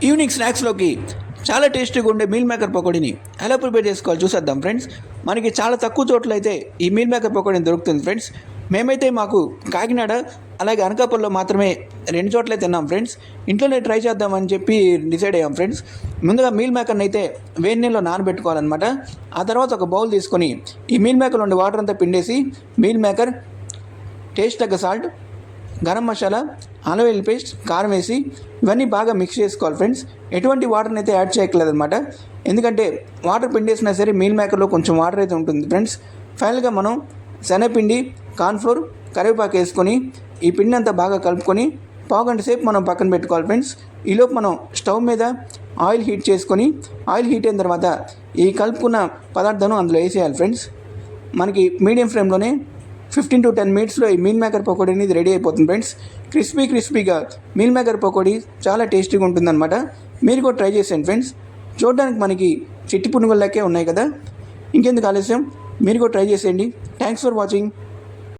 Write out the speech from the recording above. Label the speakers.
Speaker 1: Evening స్నాక్స్లోకి చాలా టేస్టీగా ఉండే మీల్ మేకర్ పకోడీని ఎలా ప్రిపేర్ చేసుకోవాలి చూసేద్దాం ఫ్రెండ్స్. మనకి చాలా తక్కువ చోట్ల అయితే ఈ మీల్ మేకర్ పకోడీని దొరుకుతుంది ఫ్రెండ్స్. మేమైతే మాకు కాకినాడ అలాగే అనకాపల్లిలో మాత్రమే 2 చోట్లే తిన్నాం ఫ్రెండ్స్. ఇంట్లోనే ట్రై చేద్దామని చెప్పి డిసైడ్ అయ్యాం ఫ్రెండ్స్. ముందుగా మీల్ మేకర్ని అయితే వేడి నీళ్ళలో నానబెట్టుకోవాలన్నమాట. ఆ తర్వాత ఒక బౌల్ తీసుకొని ఈ మీల్ మేకర్లో ఉండే వాటర్ అంతా పిండేసి మీల్ మేకర్, టేస్ట్ తగ్గ సాల్ట్, గరం మసాలా, అల్లం వెల్లుల్లి పేస్ట్, కారం వేసి ఇవన్నీ బాగా మిక్స్ చేసుకోవాలి ఫ్రెండ్స్. ఎటువంటి వాటర్ని అయితే యాడ్ చేయట్లేదు అనమాట. ఎందుకంటే వాటర్ పిండేసినా సరే మీల్ మేకర్లో కొంచెం వాటర్ అయితే ఉంటుంది ఫ్రెండ్స్. ఫైనల్గా మనం శనగపిండి, కార్న్ఫ్లోర్, కరివేపాకు వేసుకొని ఈ పిండి అంతా బాగా కలుపుకొని పావుగంట సేపు మనం పక్కన పెట్టుకోవాలి ఫ్రెండ్స్. ఈలోపు మనం స్టవ్ మీద ఆయిల్ హీట్ చేసుకొని ఆయిల్ హీట్ అయిన తర్వాత ఈ కలుపుకున్న పదార్థాన్ని అందులో వేసేయాలి ఫ్రెండ్స్. మనకి మీడియం ఫ్లేమ్లోనే 15 to 10 మినిట్స్లో ఈ మీల్ మేకర్ పకోడీ అనేది రెడీ అయిపోతుంది ఫ్రెండ్స్. క్రిస్పీగా మీల్ మేకర్ పకోడీ చాలా టేస్టీగా ఉంటుందన్నమాట. మీరు కూడా ట్రై చేసేయండి ఫ్రెండ్స్. చూడడానికి మనకి చిట్టి పునుగులకే ఉన్నాయి కదా. ఇంకెందుకు ఆలస్యం, మీరు కూడా ట్రై చేసేయండి. Thanks for watching.